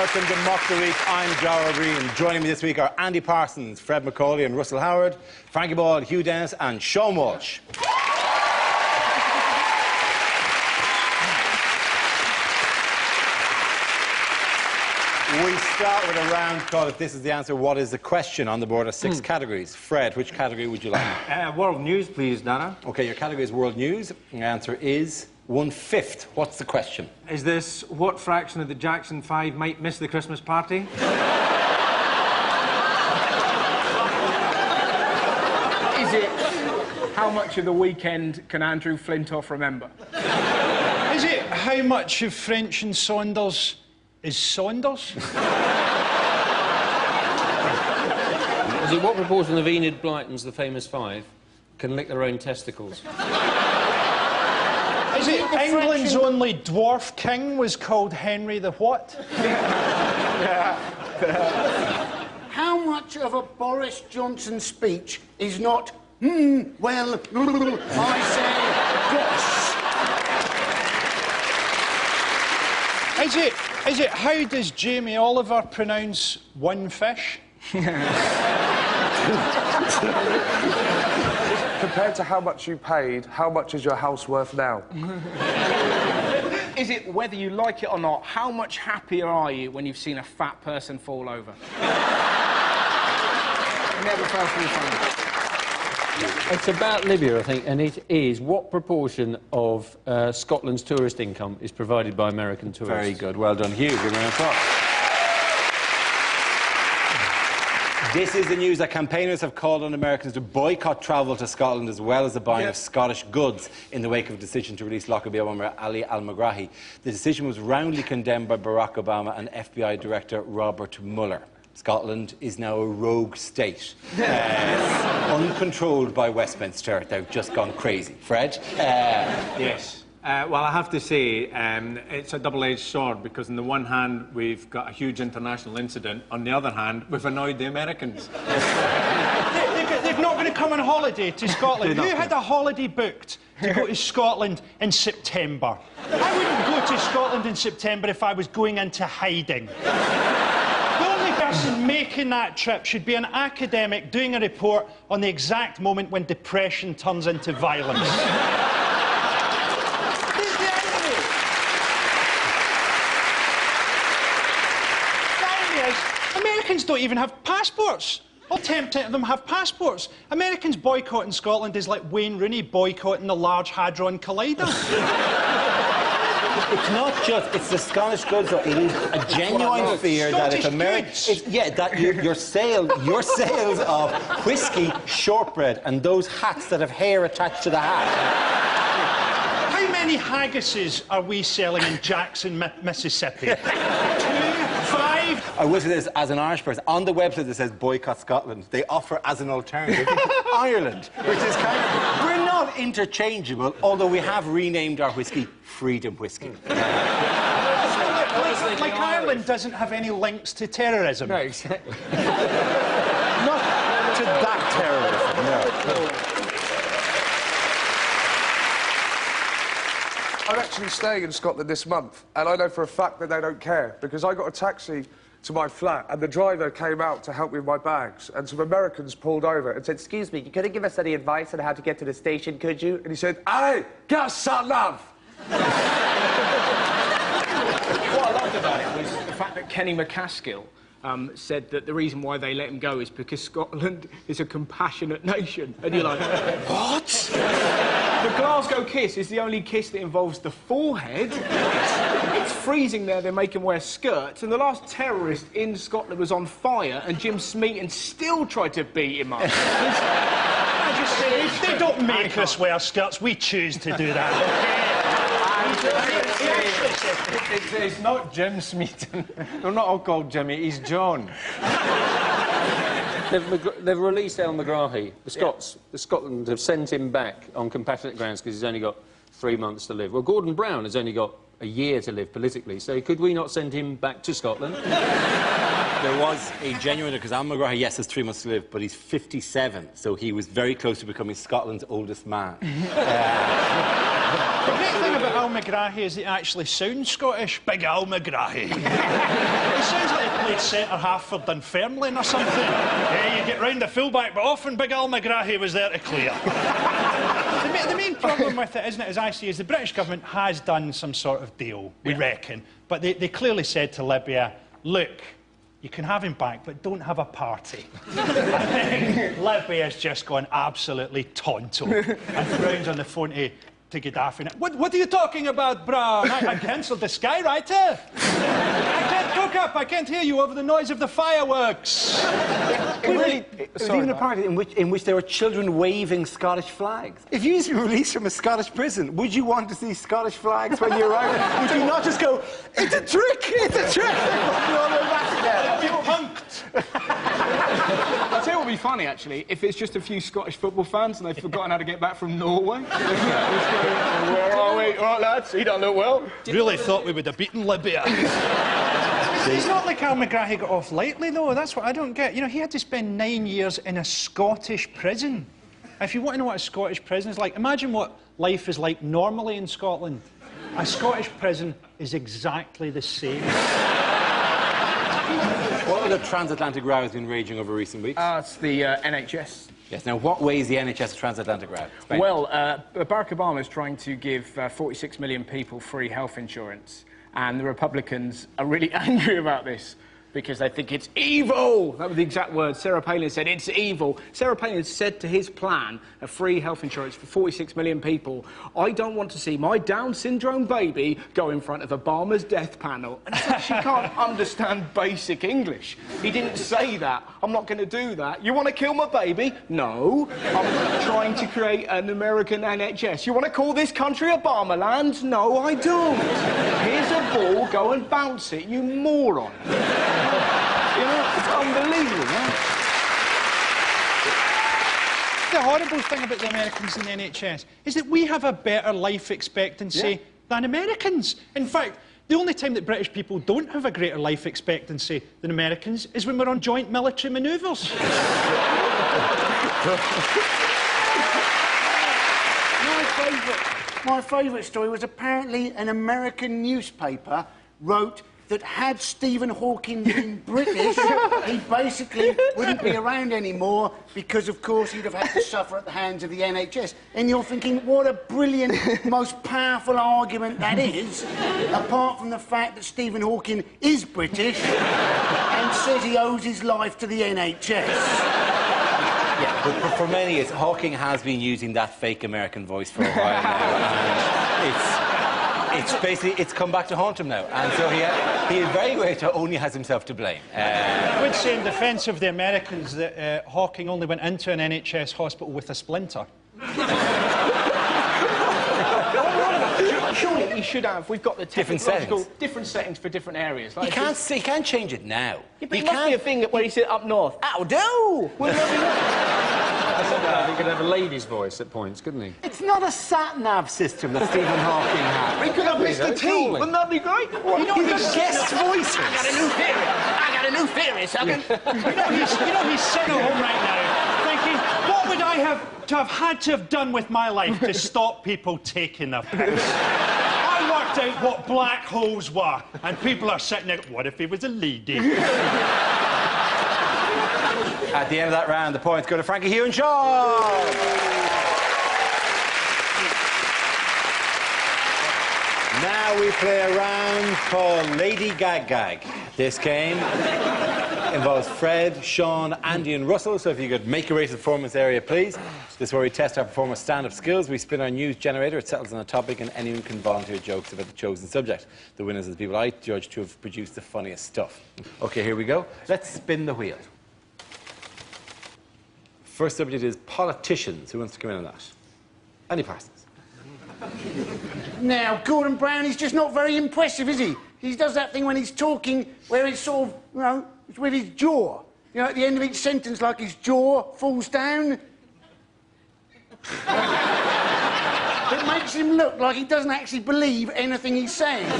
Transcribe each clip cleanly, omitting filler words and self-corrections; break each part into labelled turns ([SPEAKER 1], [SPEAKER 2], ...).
[SPEAKER 1] welcome to Mock the Week. I'm Dara Breen. Joining me this week are Andy Parsons, Fred McCauley and Russell Howard, Frankie Ball, Hugh Dennis and Sean Walsh. We start with a round called If This Is the Answer, What Is the Question? On the board are 6 categories. Fred, which category would you like?
[SPEAKER 2] World news, please, Dara.
[SPEAKER 1] OK, your category is world news. The answer is 1/5. What's the question?
[SPEAKER 2] Is this what fraction of the Jackson 5 might miss the Christmas party?
[SPEAKER 3] Is it how much of the weekend can Andrew Flintoff remember?
[SPEAKER 4] Is it how much of French and Saunders is Saunders?
[SPEAKER 5] Is it what proportion of Enid Blyton's The Famous Five can lick their own testicles?
[SPEAKER 4] Is it England's only dwarf king was called Henry the what?
[SPEAKER 6] How much of a Boris Johnson speech is not, well, I say, gosh?
[SPEAKER 4] Is it how does Jamie Oliver pronounce one fish?
[SPEAKER 7] Compared to how much you paid, how much is your house worth now?
[SPEAKER 3] Is it whether you like it or not, how much happier are you when you've seen a fat person fall over? Never felt so funny.
[SPEAKER 5] It's about Libya, I think, and it is what proportion of Scotland's tourist income is provided by American tourists?
[SPEAKER 1] Very good. Well done, Hugh. Good round of applause. This is the news that campaigners have called on Americans to boycott travel to Scotland as well as the buying of Scottish goods in the wake of a decision to release Lockerbie bomber Ali al-Megrahi. The decision was roundly condemned by Barack Obama and FBI Director Robert Mueller. Scotland is now a rogue state, uncontrolled by Westminster. They've just gone crazy. Fred?
[SPEAKER 2] Yes. Well, I have to say, it's a double-edged sword, because on the one hand, we've got a huge international incident. On the other hand, we've annoyed the Americans.
[SPEAKER 4] They're not going to come on holiday to Scotland. Who had a holiday booked to go to Scotland in September? I wouldn't go to Scotland in September if I was going into hiding. The only person making that trip should be an academic doing a report on the exact moment when depression turns into violence. Americans don't even have passports. All 10% of them have passports. Americans boycotting Scotland is like Wayne Rooney boycotting the Large Hadron Collider.
[SPEAKER 1] It's not just, it's the Scottish goods, though. It is a genuine fear that if America... that your sales of whiskey, shortbread and those hats that have hair attached to the hat.
[SPEAKER 4] How many haggises are we selling in Jackson, Mississippi? 2, 5?
[SPEAKER 1] I will say this, as an Irish person, on the website that says boycott Scotland, they offer as an alternative Ireland, which is kind of... We're not interchangeable, although we have renamed our whiskey Freedom Whiskey.
[SPEAKER 4] Like Ireland doesn't have any links to terrorism.
[SPEAKER 5] No, exactly.
[SPEAKER 1] Not to that terrorism, no.
[SPEAKER 7] I'm actually staying in Scotland this month, and I know for a fact that they don't care, because I got a taxi to my flat, and the driver came out to help me with my bags, and some Americans pulled over and said,
[SPEAKER 8] "Excuse me, you couldn't give us any advice on how to get to the station, could you?"
[SPEAKER 7] And he said, "Hey, get a sat nav!"
[SPEAKER 3] What I loved about it was the fact that Kenny McCaskill said that the reason why they let him go is because Scotland is a compassionate nation. And you're like, what? The Glasgow kiss is the only kiss that involves the forehead. It's freezing there, they make him wear skirts, and the last terrorist in Scotland was on fire, and Jim Smeaton still tried to beat him up.
[SPEAKER 4] I just say, if they don't make us wear skirts, we choose to do that,
[SPEAKER 2] It's not Jim Smeaton. No, not all called Jimmy, he's John.
[SPEAKER 5] They've released al-Megrahi. The Scotland have sent him back on compassionate grounds because he's only got 3 months to live. Well, Gordon Brown has only got a year to live politically, so could we not send him back to Scotland?
[SPEAKER 1] There was a genuine... Because al-Megrahi, yes, has 3 months to live, but he's 57, so he was very close to becoming Scotland's oldest man.
[SPEAKER 4] The great thing about Al McGrahy is he actually sounds Scottish. Big Al McGrahy. He sounds like he played centre half for Dunfermline or something. Yeah, you get round the fullback, but often Big Al McGrahy was there to clear. The main problem with it, isn't it, as I see, is the British government has done some sort of deal, we reckon. But they clearly said to Libya, look, you can have him back, but don't have a party. And then Libya's just gone absolutely tonto. And Brown's on the phone to Gaddafi. What are you talking about, Brown? I cancelled the Skywriter. I can't cook up. I can't hear you over the noise of the fireworks.
[SPEAKER 1] It was even a party in which there were children waving Scottish flags. If you were released from a Scottish prison, would you want to see Scottish flags when you arrive? Would you not just go, it's a trick, it's a trick?
[SPEAKER 4] You punked.
[SPEAKER 3] I'll tell you what would be funny, actually, if it's just a few Scottish football fans and they've forgotten how to get back from Norway. Where are we? All right, lads, he don't look well.
[SPEAKER 4] Really thought we would have beaten Libya. It's not like Al McGrahy got off lightly, though. That's what I don't get. You know, he had to spend 9 years in a Scottish prison. If you want to know what a Scottish prison is like, imagine what life is like normally in Scotland. A Scottish prison is exactly the same.
[SPEAKER 1] What other transatlantic row has been raging over recent weeks?
[SPEAKER 3] It's the NHS.
[SPEAKER 1] Yes, now what way is the NHS a transatlantic row? Explain.
[SPEAKER 3] Well, Barack Obama is trying to give 46 million people free health insurance, and the Republicans are really angry about this because they think it's evil. That was the exact words. Sarah Palin said, it's evil. Sarah Palin said to his plan of free health insurance for 46 million people, I don't want to see my Down syndrome baby go in front of Obama's death panel. And it's like she can't understand basic English. He didn't say that. I'm not going to do that. You want to kill my baby? No. I'm trying to create an American NHS. You want to call this country Obama land? No, I don't. Here's a ball. Go and bounce it, you moron. You know, it's unbelievable, man.
[SPEAKER 4] The horrible thing about the Americans and the NHS is that we have a better life expectancy than Americans. In fact, the only time that British people don't have a greater life expectancy than Americans is when we're on joint military manoeuvres.
[SPEAKER 6] My favourite story was apparently an American newspaper wrote that had Stephen Hawking been British, he basically wouldn't be around anymore because, of course, he'd have had to suffer at the hands of the NHS. And you're thinking, what a brilliant, most powerful argument that is, apart from the fact that Stephen Hawking is British and says he owes his life to the NHS.
[SPEAKER 1] Yeah, but for many, Hawking has been using that fake American voice for a while now, and it's come back to haunt him now, and so he very much only has himself to blame.
[SPEAKER 4] I would say in defence of the Americans that Hawking only went into an NHS hospital with a splinter.
[SPEAKER 3] Surely he should have. We've got the
[SPEAKER 1] Different
[SPEAKER 3] different settings for different areas. Like
[SPEAKER 1] He can't change it now.
[SPEAKER 3] Yeah, but it must be a thing where he said up north. Ow, do!
[SPEAKER 5] He could have a lady's voice at points, couldn't he?
[SPEAKER 1] It's not a sat-nav system that Stephen Hawking had.
[SPEAKER 3] He could have Mr. T. Wouldn't that be great?
[SPEAKER 1] You know, he's guest voices.
[SPEAKER 3] I got a new theory, Suckin.
[SPEAKER 4] He's sitting at home right now thinking, what would I have had to have done with my life to stop people taking their piss? I worked out what black holes were, and people are sitting there, what if he was a lady?
[SPEAKER 1] At the end of that round, the points go to Frankie Hugh and Shaw. Now we play a round called Lady Gag Gag. This game involves Fred, Sean, Andy and Russell, so if you could make your way to the performance area, please. This is where we test our performers' stand-up skills. We spin our news generator, it settles on a topic, and anyone can volunteer jokes about the chosen subject. The winners are the people I judge to have produced the funniest stuff. OK, here we go. Let's spin the wheel. First subject is politicians. Who wants to come in on that? Andy Parsons.
[SPEAKER 6] Now, Gordon Brown is just not very impressive, is he? He does that thing when he's talking where he's sort of, you know, it's with his jaw. You know, at the end of each sentence, like his jaw falls down. It makes him look like he doesn't actually believe anything he's saying.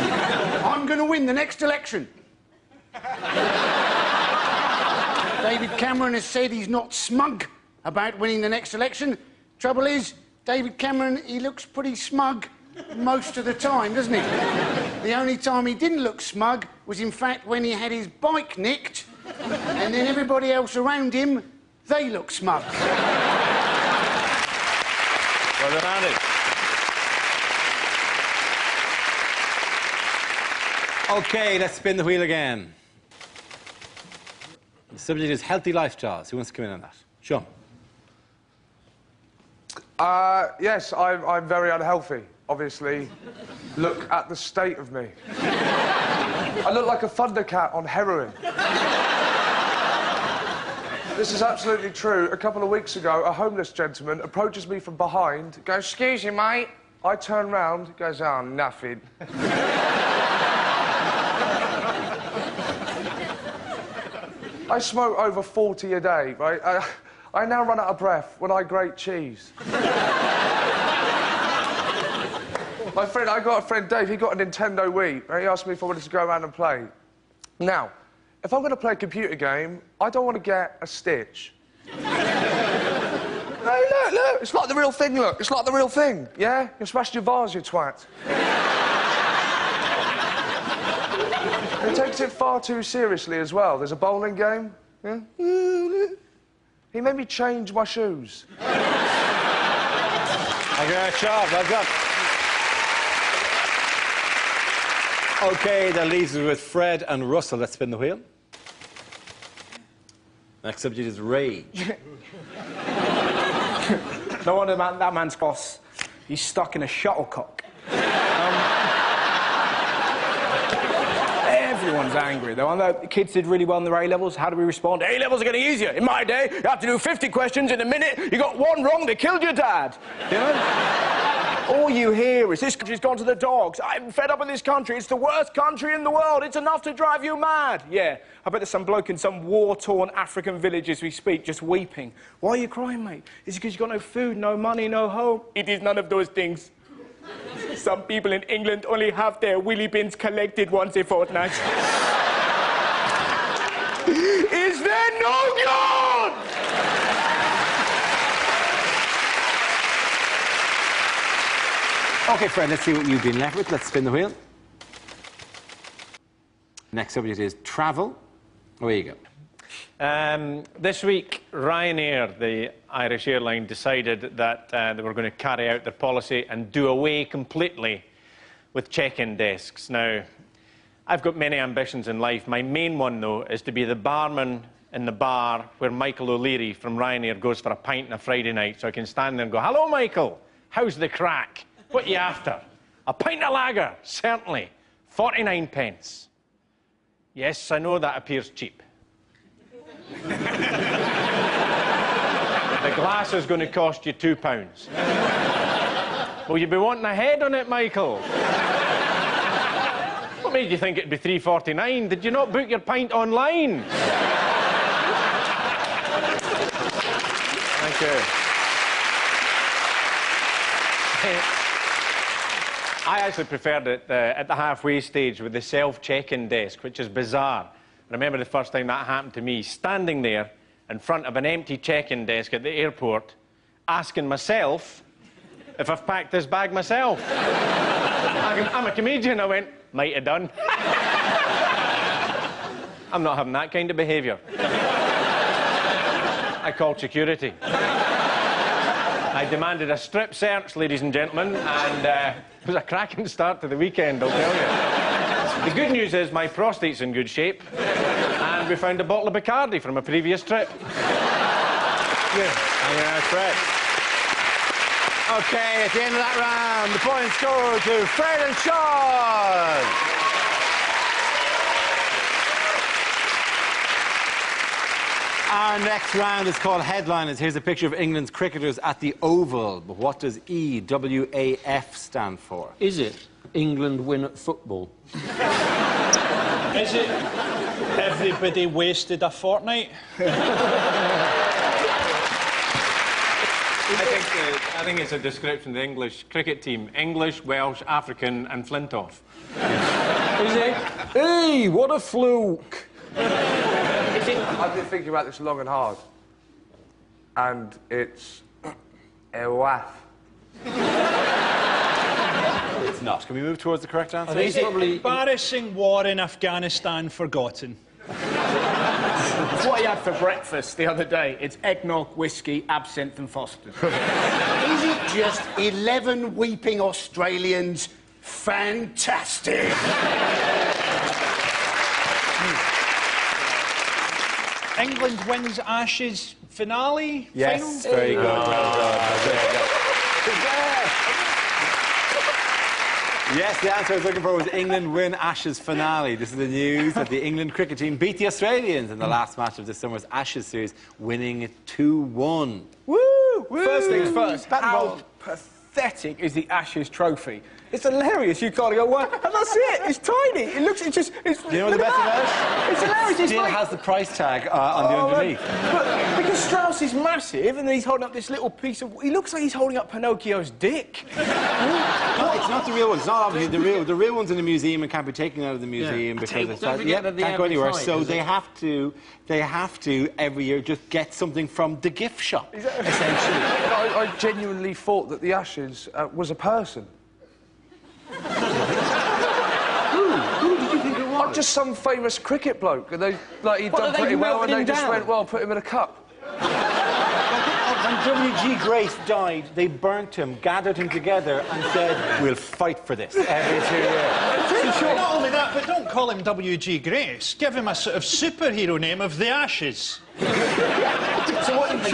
[SPEAKER 6] I'm going to win the next election. David Cameron has said he's not smug about winning the next election. Trouble is, David Cameron, he looks pretty smug most of the time, doesn't he? The only time he didn't look smug was, in fact, when he had his bike nicked, and then everybody else around him, they looked smug.
[SPEAKER 2] Well done, Andy.
[SPEAKER 1] OK, let's spin the wheel again. The subject is healthy lifestyles. Who wants to come in on that? Sean.
[SPEAKER 7] Yes, I'm very unhealthy, obviously. Look at the state of me. I look like a Thundercat on heroin. This is absolutely true. A couple of weeks ago, a homeless gentleman approaches me from behind, goes, "Excuse you, mate." I turn round, goes, "Oh, nothing." I smoke over 40 a day, right? I now run out of breath when I grate cheese. I got a friend, Dave, he got a Nintendo Wii, and he asked me if I wanted to go around and play. Now, if I'm going to play a computer game, I don't want to get a stitch. Hey, look, it's like the real thing, look. It's like the real thing, yeah? You smashed your vase, you twat. He takes it far too seriously as well. There's a bowling game, yeah? He made me change my shoes.
[SPEAKER 1] Great job, well done. OK, that leaves us with Fred and Russell. Let's spin the wheel. Next subject is rage.
[SPEAKER 3] No wonder that man's boss. He's stuck in a shuttlecock. Everyone's angry, though. I know the kids did really well in their A-levels. How do we respond? A-levels are getting easier. In my day, you have to do 50 questions in a minute. You got one wrong, they killed your dad. You know? All you hear is, this country's gone to the dogs. I'm fed up with this country. It's the worst country in the world. It's enough to drive you mad. Yeah, I bet there's some bloke in some war-torn African village as we speak, just weeping. Why are you crying, mate? Is it because you've got no food, no money, no home? It is none of those things. Some people in England only have their willy bins collected once a fortnight. Is there no God?
[SPEAKER 1] OK, Fred, let's see what you've been left with. Let's spin the wheel. Next subject is travel. Away you go.
[SPEAKER 2] This week, Ryanair, the Irish airline, decided that they were going to carry out their policy and do away completely with check-in desks. Now, I've got many ambitions in life. My main one, though, is to be the barman in the bar where Michael O'Leary from Ryanair goes for a pint on a Friday night, so I can stand there and go, "Hello, Michael. How's the crack? What you after? A pint of lager, certainly. 49 pence. Yes, I know that appears cheap. The glass is going to cost you £2. Will you be wanting a head on it, Michael? What made you think it'd be £3.49? Did you not book your pint online? Thank you. I actually preferred it at the halfway stage with the self-check-in desk, which is bizarre. I remember the first time that happened to me, standing there in front of an empty check-in desk at the airport, asking myself if I've packed this bag myself. I'm a comedian, I went, might have done. I'm not having that kind of behaviour. I called security. I demanded a strip search, ladies and gentlemen, and it was a cracking start to the weekend, I'll tell you. The good news is my prostate's in good shape, and we found a bottle of Bacardi from a previous trip. Good.
[SPEAKER 1] Thank you, Fred. OK, at the end of that round, the points go to Fred and Sean. Our next round is called Headliners. Here's a picture of England's cricketers at the Oval. But what does EWAF stand for?
[SPEAKER 5] Is it England win at football?
[SPEAKER 4] Is it everybody wasted a fortnight?
[SPEAKER 2] I think it's a description of the English cricket team. English, Welsh, African and Flintoff.
[SPEAKER 5] Is it? Hey, what a fluke!
[SPEAKER 7] I've been thinking about this long and hard. And it's... EWAF.
[SPEAKER 1] not. Can we move towards the correct answer?
[SPEAKER 5] He's probably...
[SPEAKER 4] Embarrassing war in Afghanistan forgotten.
[SPEAKER 3] It's what he had for breakfast the other day. It's eggnog, whiskey, absinthe and Foster.
[SPEAKER 6] Is it just 11 weeping Australians? Fantastic!
[SPEAKER 4] England wins Ashes finale?
[SPEAKER 1] Yes,
[SPEAKER 4] Final?
[SPEAKER 1] very good. Well done. Yes, the answer I was looking for was England win Ashes finale. This is the news that the England cricket team beat the Australians in the last match of this summer's Ashes series, winning it 2-1.
[SPEAKER 3] Woo! First things first, how pathetic is the Ashes trophy? It's hilarious. You can't go, well, and that's it. It's tiny. It looks, it's just... It's,
[SPEAKER 1] Do you know what the best about it?
[SPEAKER 3] It's hilarious. It's
[SPEAKER 1] Still
[SPEAKER 3] like...
[SPEAKER 1] has the price tag on the underneath.
[SPEAKER 3] But because Strauss is massive and then he's holding up this little piece of... He looks like he's holding up Pinocchio's dick.
[SPEAKER 1] No, it's not the real one. It's not obviously the real. The real one's in the museum and can't be taken out of the museum because it's
[SPEAKER 5] don't forget that the
[SPEAKER 1] can't go
[SPEAKER 5] average
[SPEAKER 1] anywhere.
[SPEAKER 5] height,
[SPEAKER 1] So
[SPEAKER 5] is
[SPEAKER 1] they
[SPEAKER 5] it?
[SPEAKER 1] have to every year just get something from the gift shop, essentially.
[SPEAKER 7] I genuinely thought that the Ashes was a person. Who did you think it was? Just some famous cricket bloke, and he'd done pretty well, and they just went, well, put him in a cup.
[SPEAKER 1] When W.G. Grace died, they burnt him, gathered him together, and said, "We'll fight for this every 2 years."
[SPEAKER 4] Not only that, but don't call him W.G. Grace. Give him a sort of superhero name of the Ashes.
[SPEAKER 1] So what? It's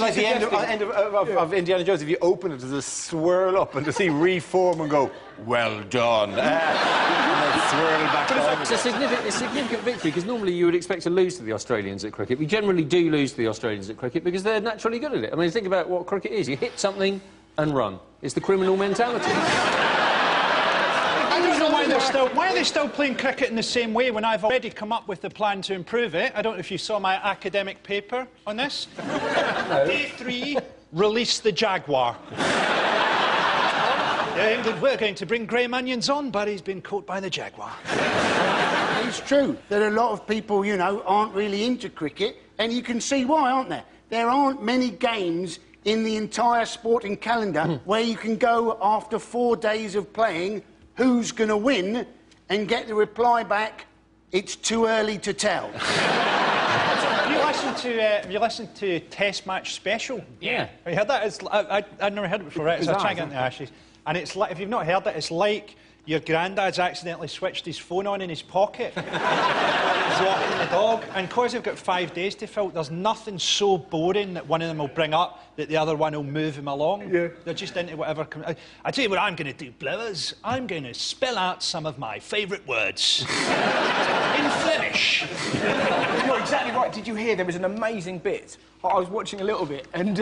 [SPEAKER 1] like the end of Indiana Jones. If you open it, does it swirl up and does he reform and go, "Well done," and then swirl back down?
[SPEAKER 5] It's a significant victory, because normally you would expect to lose to the Australians at cricket. We generally do lose to the Australians at cricket because they're naturally good at it. I mean, think about what cricket is. You hit something and run. It's the criminal mentality.
[SPEAKER 4] I don't know why are they still playing cricket in the same way when I've already come up with a plan to improve it. I don't know if you saw my academic paper on this. Day 3, release the Jaguar. England, we're going to bring Graham Onions on, but he's been caught by the Jaguar.
[SPEAKER 6] It's true that a lot of people, you know, aren't really into cricket, and you can see why, aren't there? There aren't many games in the entire sporting calendar where you can go after 4 days of playing, who's going to win, and get the reply back, it's too early to tell.
[SPEAKER 4] Have you listened to Test Match Special?
[SPEAKER 5] Yeah.
[SPEAKER 4] Have you heard that? I'd never heard it before, right? So I'll try and get into the Ashes. And it's like, if you've not heard it, it's like your granddad's accidentally switched his phone on in his pocket. He's walking the dog. And because they've got 5 days to fill, there's nothing so boring that one of them will bring up that the other one will move him along. Yeah. They're just into whatever comes... I tell you what I'm going to do, Blowers. I'm going to spell out some of my favourite words. In Flemish.
[SPEAKER 3] You're exactly right. Did you hear there was an amazing bit? I was watching a little bit, and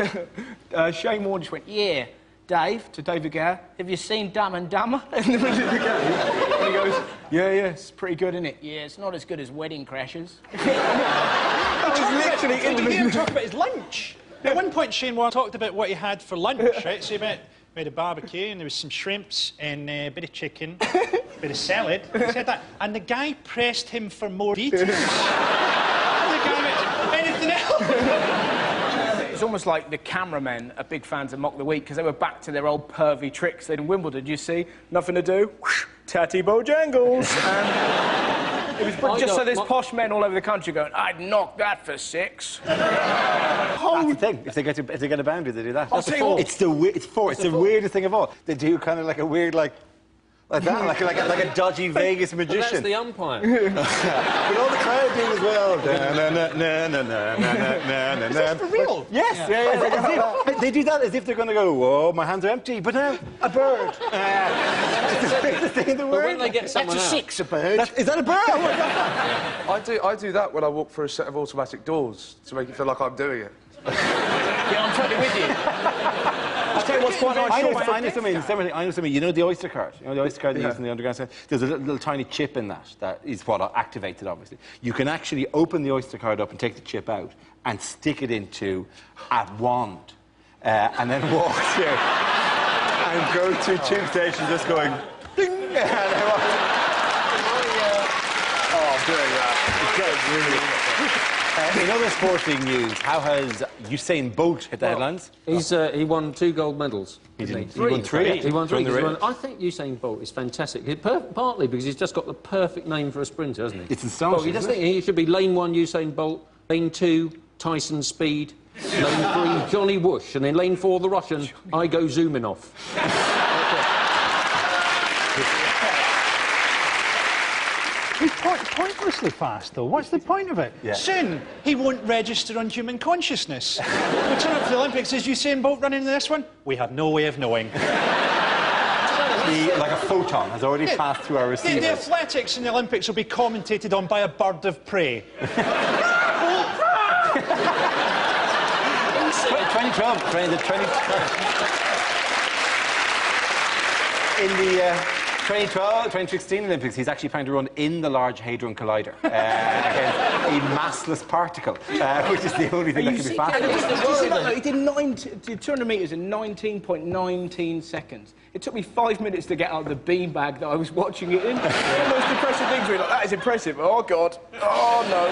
[SPEAKER 3] Shane Warne just went, "Yeah, Dave," to David Gower, "have you seen Dumb and Dumber?" in the middle of the game. And he goes, yeah, it's pretty good, isn't it? Yeah, it's not as good as Wedding Crashers.
[SPEAKER 4] Did you hear him talk about his lunch? At one point, Shane Warne talked about what he had for lunch, right? So he made a barbecue, and there was some shrimps and a bit of chicken, a bit of salad. He said that, and the guy pressed him for more details. And the guy went, "Anything else?"
[SPEAKER 3] It's almost like the cameramen are big fans of Mock the Week because they were back to their old pervy tricks they did in Wimbledon. You see, nothing to do, tatty Bojangles. And it was just so there's posh men all over the country going, "I'd knock that for 6.
[SPEAKER 1] That's the thing. If they get a boundary, they do that.
[SPEAKER 3] I'll tell you what.
[SPEAKER 1] It's the weirdest thing of all. They do kind of like a weird like that, like a dodgy Vegas magician.
[SPEAKER 5] That's the umpire.
[SPEAKER 1] But all the crowd do as well. Is
[SPEAKER 4] this for real?
[SPEAKER 1] Yes. Yeah. They do that as if they're going to go, "Whoa, my hands are empty," but now a bird. It's the weirdest thing in the
[SPEAKER 5] But
[SPEAKER 1] world.
[SPEAKER 5] when they get someone
[SPEAKER 6] That's a
[SPEAKER 5] out...
[SPEAKER 6] 6, a bird.
[SPEAKER 1] Is that a bird? Oh my God.
[SPEAKER 7] I do that when I walk through a set of automatic doors to make it feel like I'm doing it.
[SPEAKER 3] Yeah, I'm totally with you. I'll tell you what's quite nice.
[SPEAKER 1] I know something. You know the Oyster card? You know the Oyster card they use in the underground? There's a little tiny chip in that is what activated, obviously. You can actually open the Oyster card up and take the chip out and stick it into a wand and then walk through and go to tube station just going ding. Doing that. It's really In other sporting news, how has Usain Bolt hit the headlines?
[SPEAKER 5] He won 2 gold medals.
[SPEAKER 1] He
[SPEAKER 5] didn't
[SPEAKER 1] won 3.
[SPEAKER 5] He won 3.
[SPEAKER 1] From the
[SPEAKER 5] I think Usain Bolt is fantastic. Partly because he's just got the perfect name for a sprinter, hasn't he?
[SPEAKER 1] It's astonishing.
[SPEAKER 5] Well, he doesn't think he should be lane 1 Usain Bolt, lane 2 Tyson Speed, lane 3 Johnny Whoosh, and then lane 4 the Russian I go zooming off.
[SPEAKER 4] He's pointlessly fast, though. What's the point of it?
[SPEAKER 1] Yeah.
[SPEAKER 4] Soon, he won't register on human consciousness. We'll turn up for the Olympics. Is Usain Bolt running in this one? We have no way of knowing.
[SPEAKER 1] Like a photon has already passed through our receivers.
[SPEAKER 4] The athletics in the Olympics will be commentated on by a bird of prey.
[SPEAKER 1] 2012. In the 2016 Olympics, he's actually planning to run in the Large Hadron Collider against a massless particle, which is the only thing that can be faster.
[SPEAKER 3] He did 200 metres in 19.19 seconds. It took me 5 minutes to get out of the beanbag that I was watching it in. One of the most impressive things, really. Like, that is impressive. Oh, God. Oh, no.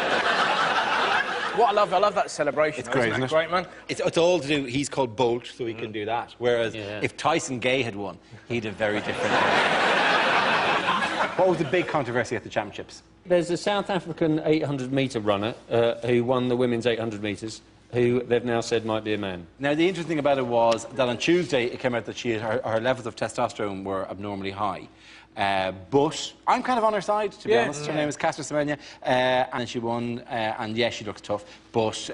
[SPEAKER 3] What I love that celebration.
[SPEAKER 1] It's great, isn't it?
[SPEAKER 3] Great, man.
[SPEAKER 1] It's all to do. He's called Bolt, so he can do that. Whereas if Tyson Gay had won, he'd have very different. What was the big controversy at the championships?
[SPEAKER 5] There's a South African 800-metre runner who won the women's 800 metres, who they've now said might be a man.
[SPEAKER 1] Now, the interesting thing about it was that on Tuesday it came out that her levels of testosterone were abnormally high. But I'm kind of on her side, to be honest. Her name is Caster Semenya, and she won. And yes, she looks tough, but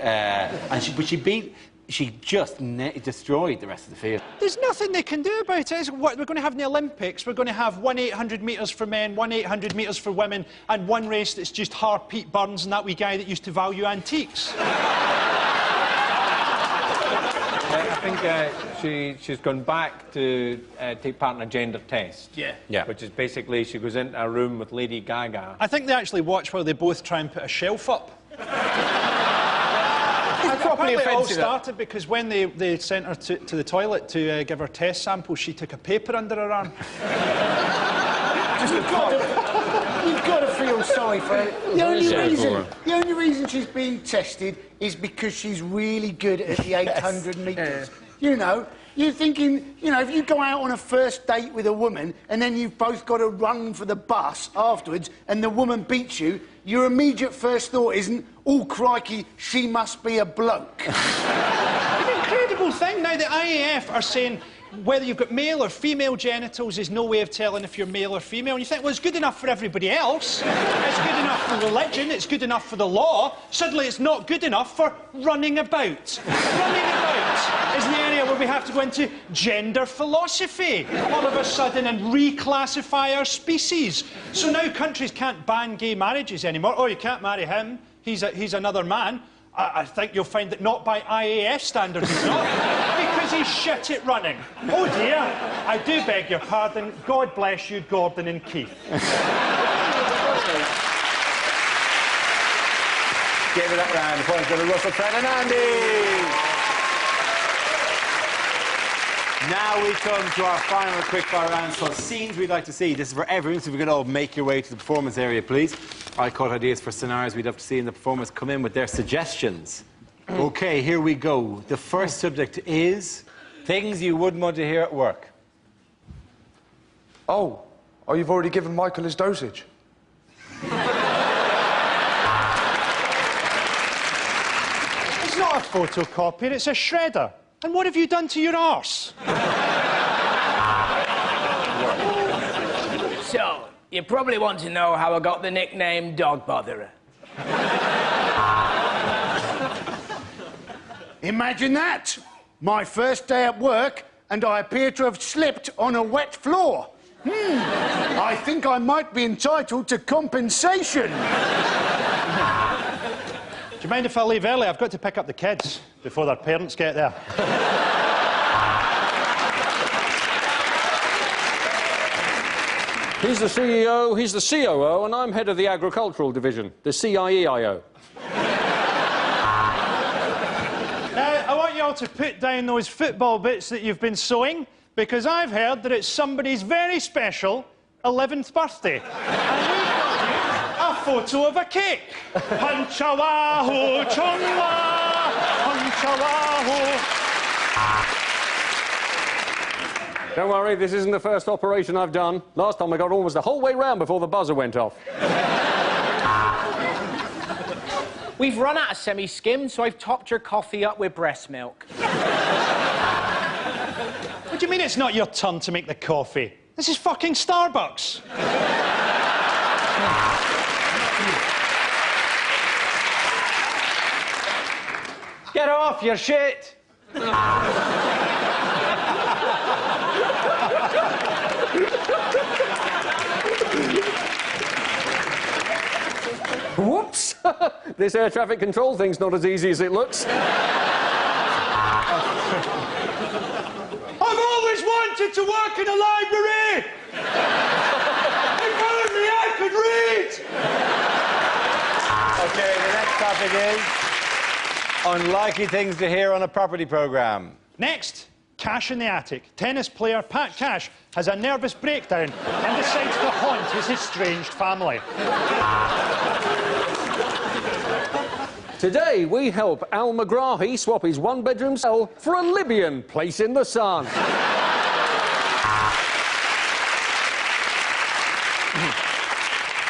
[SPEAKER 1] she just destroyed the rest of the field.
[SPEAKER 4] There's nothing they can do about it. It's what we're going to have in the Olympics. We're going to have 1 800 metres for men, 1 800 metres for women, and one race that's just Pete Burns and that wee guy that used to value antiques.
[SPEAKER 2] I think she's gone back to take part in a gender test.
[SPEAKER 1] Yeah.
[SPEAKER 2] Which is basically she goes into a room with Lady Gaga.
[SPEAKER 4] I think they actually watch while they both try and put a shelf up.
[SPEAKER 3] Properly
[SPEAKER 4] Apparently it all
[SPEAKER 3] offensive.
[SPEAKER 4] started because when they sent her to the toilet to give her test samples, she took a paper under her arm.
[SPEAKER 6] You've got to feel sorry for her. The only reason she's being tested is because she's really good at the 800 metres. You know, you're thinking, you know, if you go out on a first date with a woman and then you've both got to run for the bus afterwards and the woman beats you, your immediate first thought isn't, oh, crikey, she must be a bloke.
[SPEAKER 4] An incredible thing. Now, the IAF are saying whether you've got male or female genitals is no way of telling if you're male or female. And you think, well, it's good enough for everybody else. It's good enough for religion. It's good enough for the law. Suddenly, it's not good enough for running about. Running about is the area where we have to go into gender philosophy all of a sudden and reclassify our species. So now countries can't ban gay marriages anymore. Oh, you can't marry him. He's another man. I think you'll find that not by IAF standards, he's not, because he's shit at running. Oh dear, I do beg your pardon. God bless you, Gordon and Keith.
[SPEAKER 1] Give it that round of applause to Russell, Fred and Andy. Now we come to our final quickfire round called Scenes We'd Like to See. This is for everyone, so we can all make your way to the performance area, please. I caught ideas for scenarios we'd love to see in the performance. Come in with their suggestions. OK, here we go. The first subject is things you wouldn't want to hear at work.
[SPEAKER 7] Oh, you've already given Michael his dosage.
[SPEAKER 4] It's not a photocopier, it's a shredder. And what have you done to your arse?
[SPEAKER 3] So, you probably want to know how I got the nickname Dog Botherer.
[SPEAKER 6] Imagine that. My first day at work, and I appear to have slipped on a wet floor. I think I might be entitled to compensation.
[SPEAKER 4] Do you mind if I leave early? I've got to pick up the kids before their parents get there.
[SPEAKER 5] He's the CEO, he's the COO, and I'm head of the agricultural division, the CIEIO.
[SPEAKER 4] Now, I want you all to put down those football bits that you've been sewing, because I've heard that it's somebody's very special 11th birthday. And we've got you a photo of a cake. Punch-a-wahoo, chung-wah, punch-a-wahoo.
[SPEAKER 5] Don't worry, this isn't the first operation I've done. Last time I got almost the whole way round before the buzzer went off.
[SPEAKER 3] We've run out of semi-skim, so I've topped your coffee up with breast milk.
[SPEAKER 4] What do you mean it's not your turn to make the coffee? This is fucking Starbucks.
[SPEAKER 2] Get off your shit!
[SPEAKER 5] Whoops! This air traffic control thing's not as easy as it looks.
[SPEAKER 4] I've always wanted to work in a library! If only I could read!
[SPEAKER 1] OK, the next topic is unlikely things to hear on a property programme.
[SPEAKER 4] Next, Cash in the attic. Tennis player Pat Cash has a nervous breakdown and decides to haunt his estranged family.
[SPEAKER 5] Today, we help Al Megrahi swap his one-bedroom cell for a Libyan place in the sun.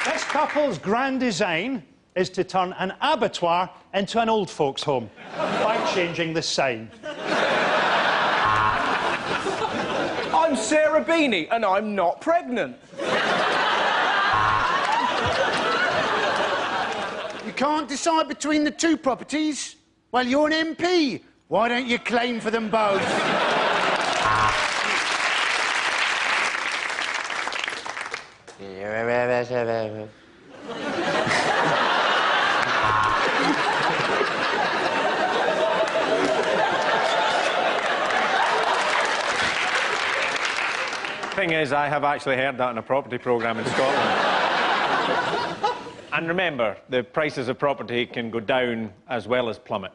[SPEAKER 4] This couple's grand design is to turn an abattoir into an old folks' home by changing the sign.
[SPEAKER 3] I'm Sarah Beanie, and I'm not pregnant.
[SPEAKER 6] You can't decide between the two properties? Well, you're an MP. Why don't you claim for them both?
[SPEAKER 2] Thing is, I have actually heard that in a property programme in Scotland. And remember, the prices of property can go down as well as plummet.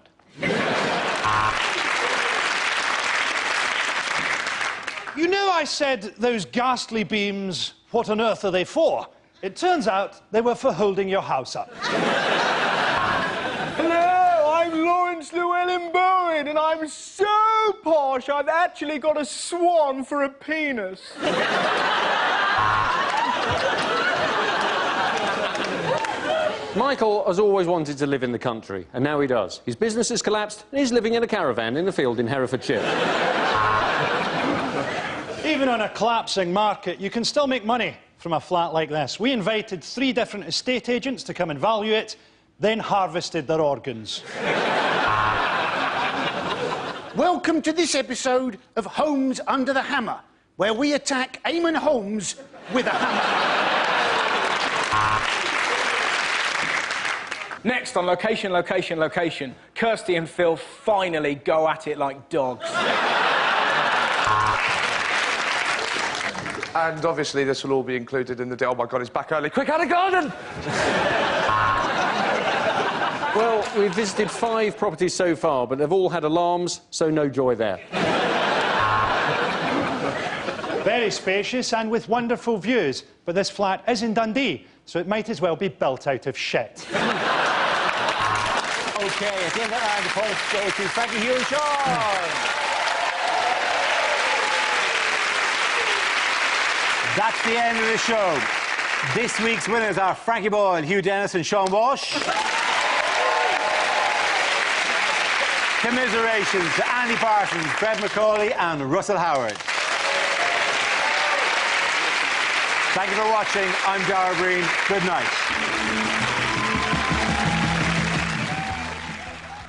[SPEAKER 4] You know I said those ghastly beams, what on earth are they for? It turns out they were for holding your house up.
[SPEAKER 3] Hello, I'm Lawrence Llewellyn Bowen, and I'm so posh I've actually got a swan for a penis.
[SPEAKER 5] Michael has always wanted to live in the country, and now he does. His business has collapsed, and he's living in a caravan in a field in Herefordshire.
[SPEAKER 4] Even on a collapsing market, you can still make money from a flat like this. We invited 3 different estate agents to come and value it, then harvested their organs.
[SPEAKER 6] Welcome to this episode of Holmes Under the Hammer, where we attack Eamon Holmes with a hammer.
[SPEAKER 3] Next on Location, Location, Location, Kirsty and Phil finally go at it like dogs.
[SPEAKER 7] And obviously this will all be included in the deal. Oh my God, it's back early. Quick, out of garden!
[SPEAKER 5] Well, we've visited 5 properties so far, but they've all had alarms, so no joy there.
[SPEAKER 4] Very spacious and with wonderful views, but this flat is in Dundee, so it might as well be built out of shit.
[SPEAKER 1] OK, at the end of that round, the points go to Frankie, Hugh and Sean. That's the end of the show. This week's winners are Frankie Boyle, Hugh Dennis and Sean Walsh. Commiserations to Andy Parsons, Fred McCauley and Russell Howard. Thank you for watching. I'm Dara Breen. Good night.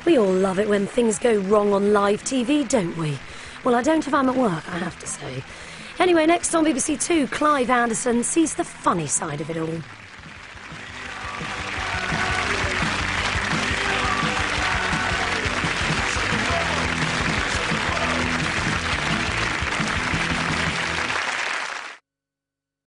[SPEAKER 9] We all love it when things go wrong on live TV, don't we? Well, I don't if I'm at work, I have to say. Anyway, next on BBC Two, Clive Anderson sees the funny side of it all.